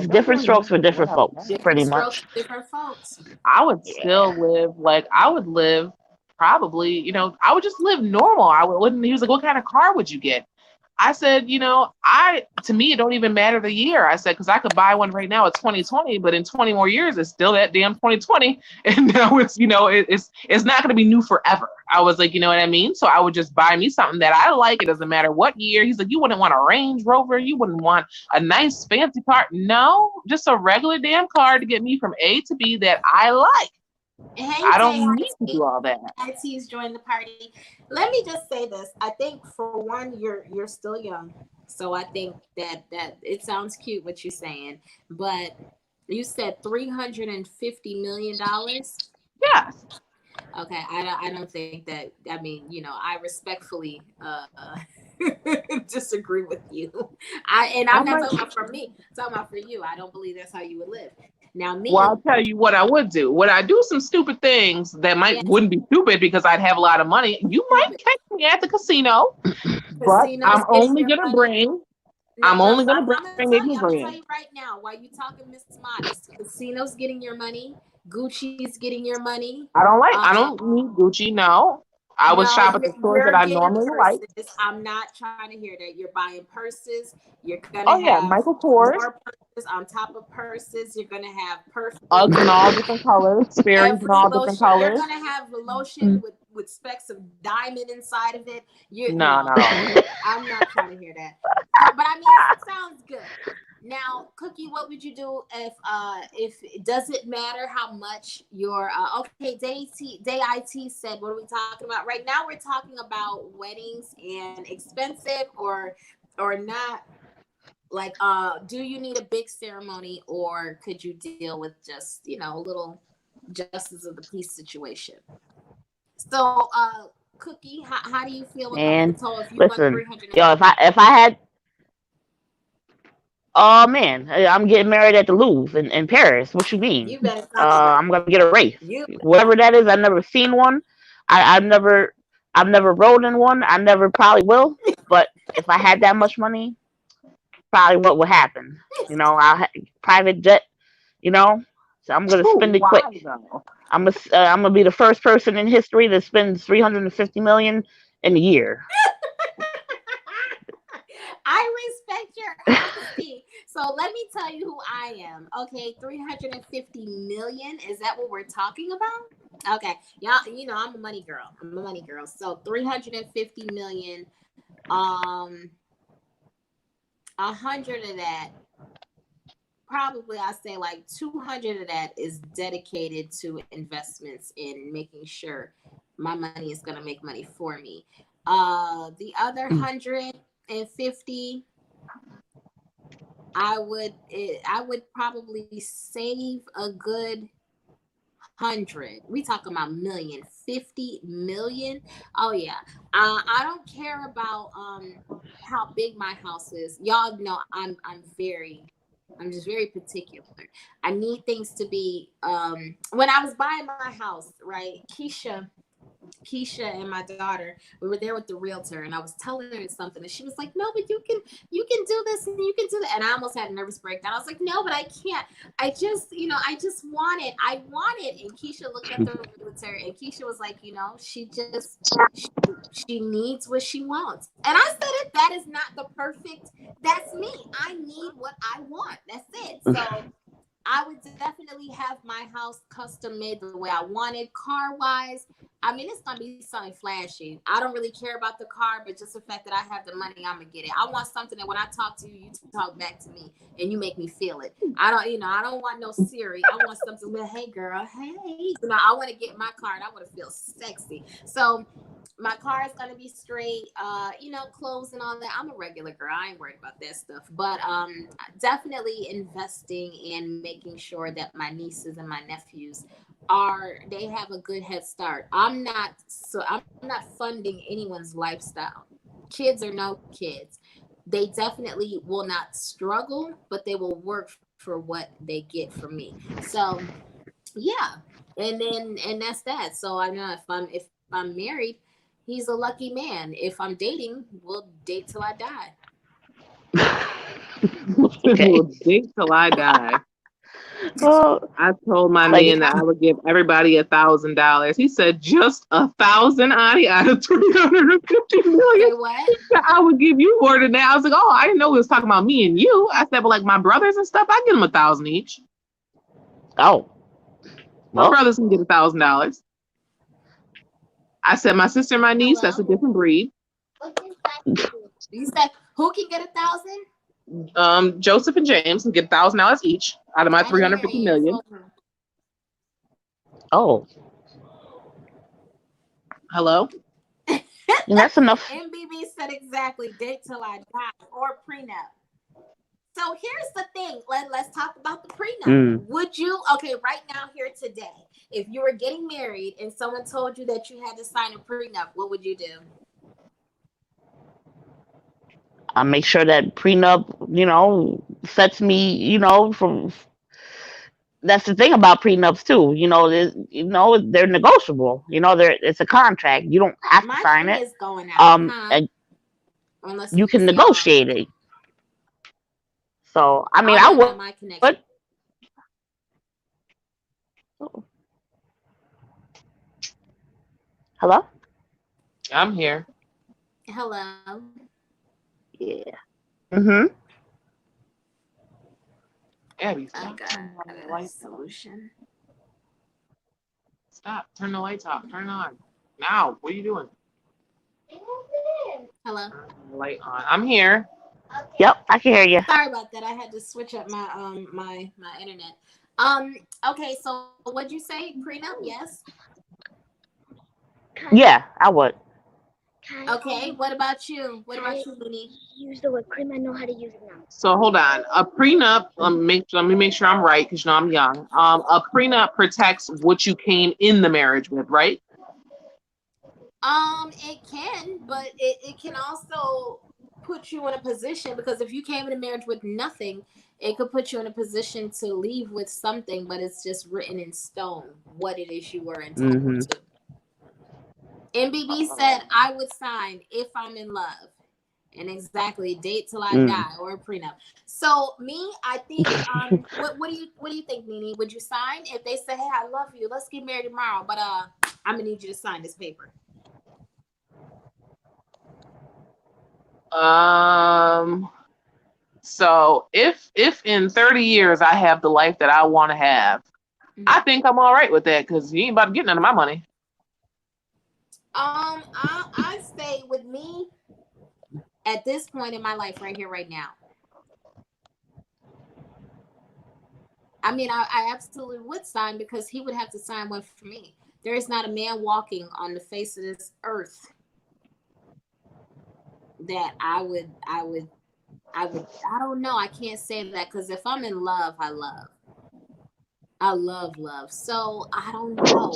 different strokes for different whatever. folks, Different pretty strokes, much. different folks. I would Yeah. still live like I would live probably, I would just live normal. I wouldn't. He was like, "What kind of car would you get?" I said, to me, it don't even matter the year. I said, because I could buy one right now at 2020, but in 20 more years, it's still that damn 2020. And now it's not going to be new forever. I was like, you know what I mean? So I would just buy me something that I like. It doesn't matter what year. He's like, you wouldn't want a Range Rover. You wouldn't want a nice fancy car. No, just a regular damn car to get me from A to B that I like. Hey, I don't need to do all that. IT's joined the party. Let me just say this. I think for one, you're still young. So I think that it sounds cute what you're saying. But you said $350 million. Yes. Okay, I don't think that. I mean, I respectfully disagree with you. I'm not talking about for me. I'm talking about for you. I don't believe that's how you would live. Now, me. Well, I'll tell you what I would do. Would I do some stupid things that wouldn't be stupid because I'd have a lot of money? You might catch me at the casino, but I'm only gonna bring. I'm only gonna bring maybe I'm a gonna tell grand. you right now, while you talking Miss Modest, casinos getting your money, Gucci's getting your money. I don't need Gucci. No, I would shop at the stores that I getting normally like. purses. I'm not trying to hear that. You're buying purses. You're gonna Oh yeah, have Michael Kors, more purses on top of purses. You're gonna have perfume. Uggs in all different colors, Sperry's in Every all different lotion. You're colors. gonna have a lotion with specks of diamond inside of it. No. I'm not trying to hear that. But I mean, it sounds good. Now, Cookie, what would you do if it doesn't matter how much your okay, Day IT said, what are we talking about? Right now we're talking about weddings and expensive or not. Like, do you need a big ceremony, or could you deal with just, a little justice of the peace situation? So, Cookie, how do you feel about And this whole, if you want listen, 300? if I had, oh man, I'm getting married at the Louvre in Paris. What you mean? You better talk about I'm gonna get a Wraith, you. whatever that is. I've never seen one. I've never rode in one. I never probably will. But if I had that much money, probably what would happen? Private jet. So I'm gonna spend it quick. I'm gonna be the first person in history that spends 350 million in a year. I respect your honesty. So let me tell you who I am. Okay, 350 million. Is that what we're talking about? Okay, y'all. I'm a money girl. So 350 million. 100 of that, probably I say like 200 of that is dedicated to investments in making sure my money is going to make money for me. The other 150, I would probably save a good 100. We talking about million, 50 million. Oh yeah. I don't care about how big my house is. Y'all know I'm just very particular. I need things to be when I was buying my house, right? Keisha and my daughter, we were there with the realtor, and I was telling her something, and she was like, "No, but you can do this and you can do that." And I almost had a nervous breakdown. I was like, "No, but I can't. I just want it. I want it." And Keisha looked at the realtor, and Keisha was like, she, she needs what she wants. And I said, "It that is not the perfect. That's me. I need what I want. That's it." So I would definitely have my house custom made the way I wanted. Car wise, I mean, it's gonna be something flashy. I don't really care about the car, but just the fact that I have the money, I'm gonna get it. I want something that when I talk to you, you talk back to me, and you make me feel it. I don't want no Siri. I want something with, "Hey, girl, hey." I want to get my car, and I want to feel sexy. So my car is gonna be straight, clothes and all that. I'm a regular girl. I ain't worried about that stuff. But definitely investing in making sure that my nieces and my nephews they have a good head start. I'm not funding anyone's lifestyle. Kids or no kids. They definitely will not struggle, but they will work for what they get from me. So yeah. And that's that. So I know if I'm married, he's a lucky man. If I'm dating, we'll date till I die. Okay. Will date till I die. Well, I told my like, man that I would give everybody $1,000. He said just 1,000, Ani, out of 350 million. Say what? I would give you more than that. I was like, oh, I didn't know he was talking about me and you. I said, but like my brothers and stuff, I give them 1,000 each. oh, My well, brothers can get $1,000. I said my sister and my niece, that's a Hello? different breed. You said who can get 1,000? Joseph and James can get $1,000 each out of my I didn't hear 350 you. million. oh, Hello? that's enough. MBB said exactly. Date till I die or prenup. So here's the thing. Let's talk about the prenup. Mm. Would you, okay, right now, here today, if you were getting married and someone told you that you had to sign a prenup, what would you do? I make sure that prenup, sets me, from. That's the thing about prenups too. They're negotiable. It's a contract. You don't have to My sign thing it. is going out, huh? And Unless you can it's y'all. negotiate it. So I mean, I'll I wait would. on my connection. Hello. I'm here. Hello. Yeah. Mhm. Abby, I stop got turning on the a lights off. solution. Stop. Turn the lights off. Turn it on. Now. What are you doing? Hello. Turn the light on. I'm here. Yep, I can hear you. Sorry about that. I had to switch up my internet. Um. Okay. So what'd you say? Prenup? Yes. Yeah, I would. Okay. What about you? What about you, Looney? Use the whipped cream. I know how to use it now. So hold on. A prenup. Let me make sure I'm right because I'm young. A prenup protects what you came in the marriage with, right? It can, but it can also put you in a position because if you came in a marriage with nothing, it could put you in a position to leave with something, but it's just written in stone what it is you were entitled Mhm. to. MBB said, "I would sign if I'm in love." And exactly, date till I Mm. die or a prenup. So me, I think, what do you think, Nene? Would you sign if they say, "Hey, I love you, let's get married tomorrow, but I'm gonna need you to sign this paper"? Um. So if in 30 years I have the life that I want to have, I think I'm all right with that because you ain't about to get none of my money. I say with me at this point in my life, right here, right now. I mean, I absolutely would sign because he would have to sign one for me. There is not a man walking on the face of this earth that I don't know. I can't say that because if I'm in love, I love. I love love. So I don't know.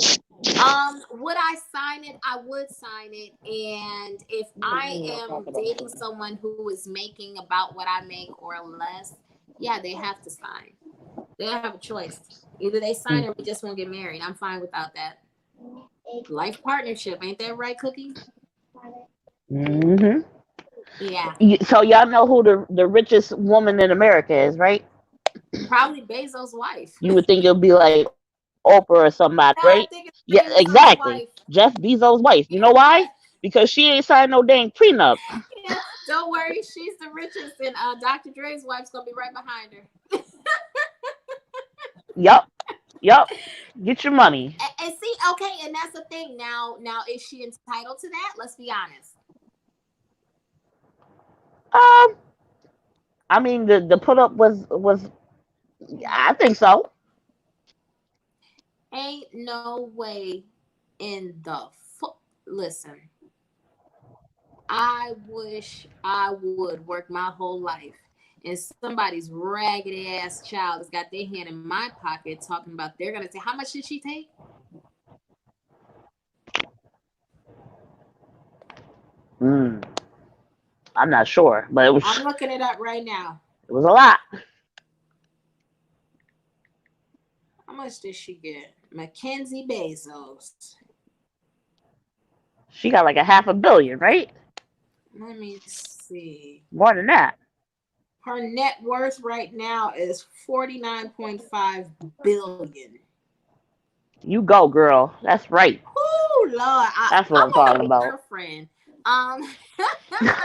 Would I sign it? I would sign it. And if I am dating someone who is making about what I make or less, yeah, they have to sign. They don't have a choice. Either they sign or we just won't get married. I'm fine without that. Life partnership, ain't that right, Cookie? Hmm. Yeah. So y'all know who the richest woman in America is, right? Probably Bezos' wife. You would think it'll be like Oprah or somebody, right? No, I think Yeah, it's Bezos' exactly. wife. Jeff Bezos' wife. You know why? Because she ain't signed no dang prenup. Yeah, don't worry, she's the richest, and Dr. Dre's wife's gonna be right behind her. Yup. Yup. Get your money. And see, okay, and that's the thing. Now, is she entitled to that? Let's be honest. Um, I mean the put up was I think so. Ain't no way in the listen. I wish I would work my whole life, and somebody's raggedy ass child has got their hand in my pocket talking about they're gonna say how much did she take? Mm, I'm not sure, but I'm looking it up right now. it was a lot. How much did she get? Mackenzie Bezos. She got like a half a billion, right? Let me see. More than that. Her net worth right now is 49.5 billion. You go, girl. That's right. Oh Lord, That's what I I'm want to talking be about. her friend. I'm serious.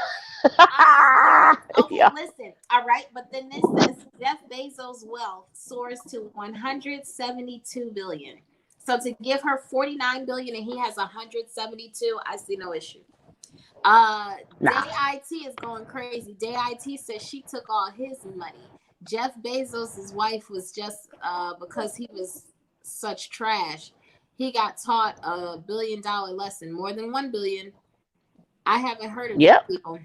Okay, Yeah. listen. All right, but then this says Jeff Bezos' wealth soars to 172 billion. So to give her 49 billion and he has 172, I see no issue. Nah. DIT is going crazy. DIT says she took all his money. Jeff Bezos' wife was just because he was such trash. He got taught $1 billion lesson, more than 1 billion. I haven't heard of these Yep. people.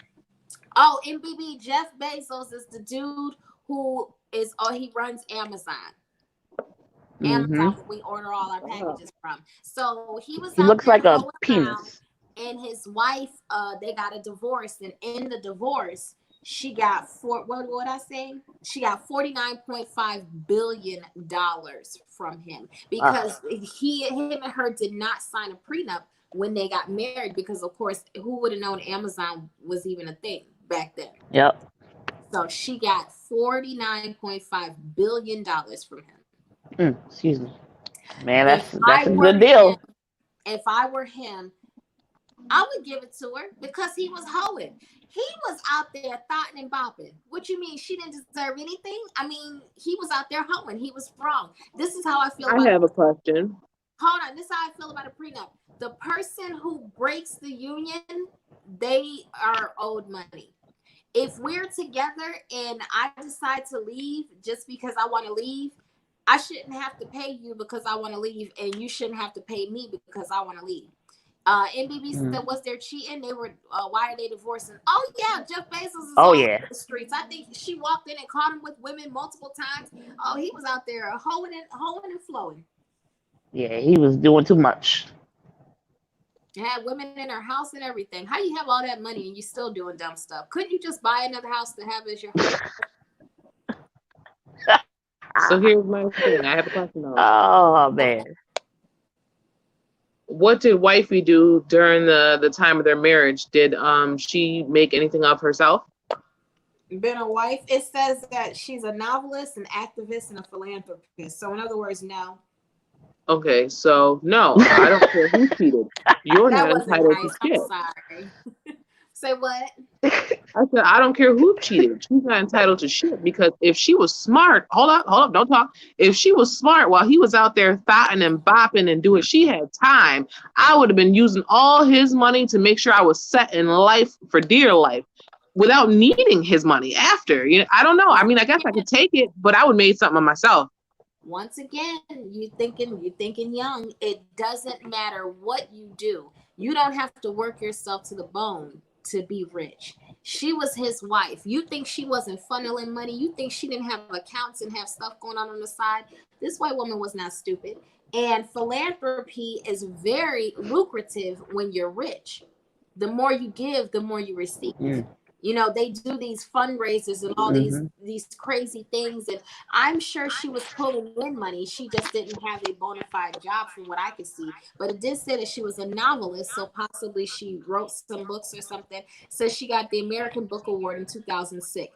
Oh, MBB, Jeff Bezos is the dude who is, oh, he runs Amazon. Amazon, where we order all our packages from. So he was He out looks there like a hoeing around, penis. and his wife, they got a divorce, and in the divorce, she got what I say? She got $49.5 billion from him because him and her did not sign a prenup when they got married because of course who would have known Amazon was even a thing back then. Yep. So she got $49.5 billion from him. Excuse me. Man, If that's I a were good him, deal. I would give it to her because he was hoeing. He was out there thotting and bopping. What you mean? She didn't deserve anything? I mean, he was out there hoeing. He was wrong. This is how I feel I about have a question. Hold on. This is how I feel about a prenup. The person who breaks the union, they are owed money. If we're together and I decide to leave just because I want to leave, I shouldn't have to pay you because I want to leave, and you shouldn't have to pay me because I want to leave. NBB said, was there cheating? They were, why are they divorcing? Oh, yeah, Jeff Bezos is Oh all over yeah. the streets. I think she walked in and caught him with women multiple times. Oh, he was out there hoeing and flowing. Yeah, he was doing too much. Had women in her house and everything. How you have all that money and you still doing dumb stuff? Couldn't you just buy another house to have as your home? So here's my thing. I have a question though. Oh man. What did wifey do during the time of their marriage? Did she make anything of herself? Been a wife. It says that she's a novelist, an activist, and a philanthropist. So in other words, no. Okay, so no, I don't care who cheated. You're That not wasn't entitled to nice. I'm shit. sorry. Say what? I said, I don't care who cheated. She's not entitled to shit because if she was smart, hold up, don't talk. If she was smart while he was out there thotting and bopping and doing, she had time. I would have been using all his money to make sure I was set in life for dear life without needing his money after. You know, I don't know. I mean, I guess I could take it, but I would have made something of myself. Once again, you thinking young. It doesn't matter what you do. You don't have to work yourself to the bone to be rich. She was his wife. You think she wasn't funneling money? You think she didn't have accounts and have stuff going on the side? This white woman was not stupid. And philanthropy is very lucrative when you're rich. The more you give, the more you receive. You know, they do these fundraisers and all these crazy things, and I'm sure she was pulling in money. She just didn't have a bona fide job from what I could see. But it did say that she was a novelist, so possibly she wrote some books or something. So she got the American Book Award in 2006,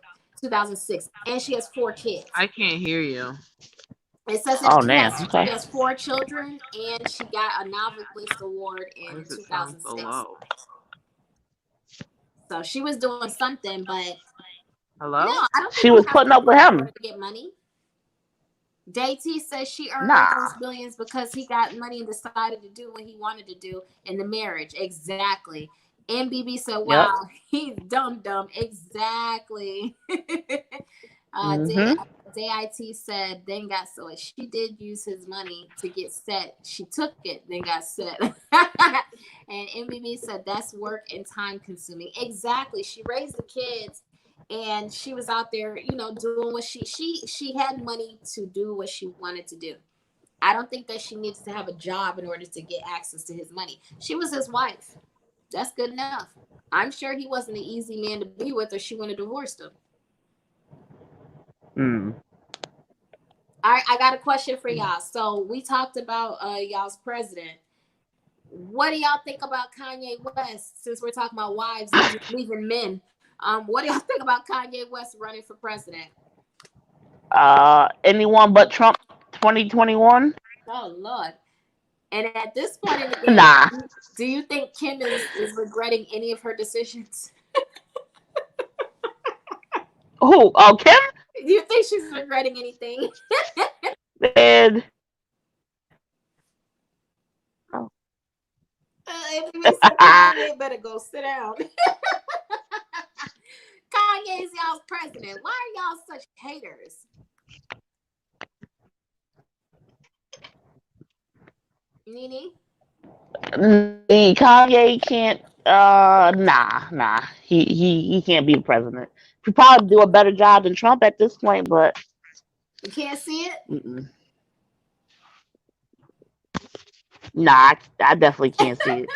and she has 4 kids. I can't hear you. It says that she has 4 children, and she got a novelist award in 2006. So she was doing something, but hello? No, I don't think she was putting up with him to get money. JT says she earned those billions because he got money and decided to do what he wanted to do in the marriage. Exactly. MBB said, wow, he's dumb. Exactly. DIT said, then got so she did use his money to get set. She took it, then got set. And MBB said, that's work and time consuming. Exactly. She raised the kids. And she was out there, you know, doing what she had money to do what she wanted to do. I don't think that she needs to have a job in order to get access to his money. She was his wife. That's good enough. I'm sure he wasn't an easy man to be with, or she wouldn't have divorced him. All right, I got a question for y'all. So we talked about y'all's president. What do y'all think about Kanye West? Since we're talking about wives and leaving men. What do y'all think about Kanye West running for president? Anyone but Trump 2021? Oh, Lord. And at this point in the game, do you think Kim is regretting any of her decisions? Who? Oh, Kim? Do you think she's regretting anything? And Kanye better go sit down. Kanye's y'all's president. Why are y'all such haters? Nene? Kanye can't. Nah. He can't be the president. He probably do a better job than Trump at this point, but you can't see it. Nah, I definitely can't see it.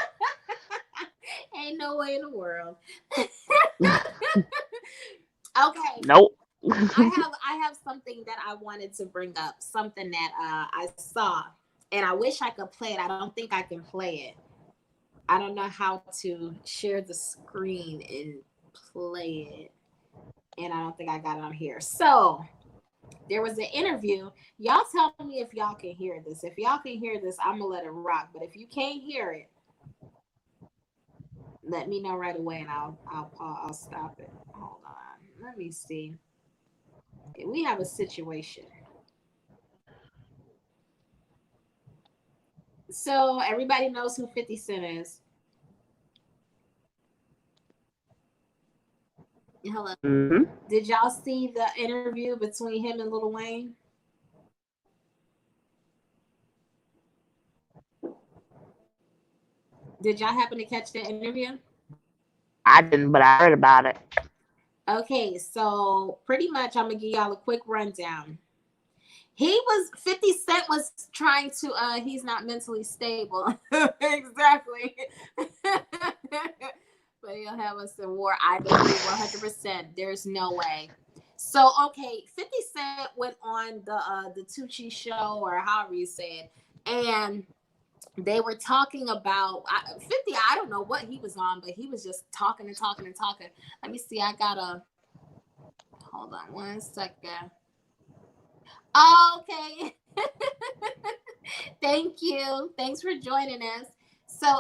Ain't no way in the world. Okay. Nope. I have something that I wanted to bring up. Something that I saw, and I wish I could play it. I don't think I can play it. I don't know how to share the screen and play it, and I don't think I got it on here. So there was an interview. Y'all tell me if y'all can hear this. If y'all can hear this, I'm gonna let it rock. But if you can't hear it, let me know right away, and I'll stop it. Hold on. Let me see. Okay, we have a situation. So everybody knows who 50 Cent is. Hello. Did y'all see the interview between him and Lil Wayne? Did y'all happen to catch the interview? I didn't, but I heard about it. Okay, so pretty much I'm gonna give y'all a quick rundown. 50 Cent was trying to he's not mentally stable. Exactly. But he'll have us in war. I believe 100%. There's no way. So okay, 50 Cent went on the Tucci show, or however you say it, and they were talking about 50. I don't know what he was on, but he was just talking and talking and talking. Let me see. I gotta hold on 1 second. Okay. Thank you. Thanks for joining us. So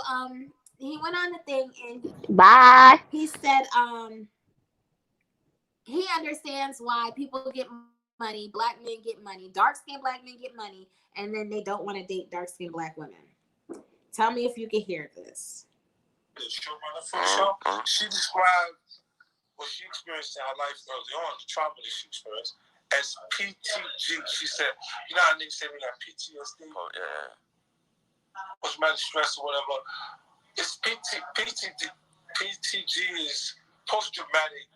he went on the thing and bye. He said he understands why people get money, black men get money, dark-skinned black men get money, and then they don't want to date dark-skinned black women. Tell me if you can hear this. She described what she experienced in her life early on, the trauma that she experienced, as PTG. She said, you know how niggas say we got PTSD? Oh, yeah. Post-traumatic stress or whatever. It's PTG is post-traumatic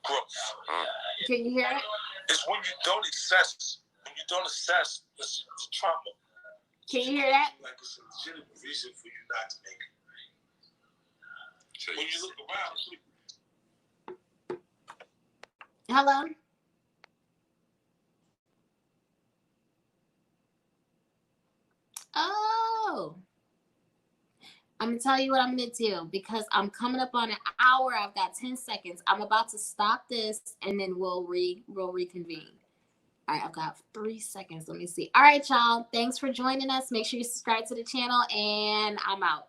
growth. Can you hear it? It's when you don't assess the trauma. Can you hear that? Like it's a legitimate reason for you not to make it. So when you look around. Hello? Oh. I'm going to tell you what I'm going to do because I'm coming up on an hour. I've got 10 seconds. I'm about to stop this and then we'll reconvene. All right, I've got 3 seconds. Let me see. All right, y'all. Thanks for joining us. Make sure you subscribe to the channel and I'm out.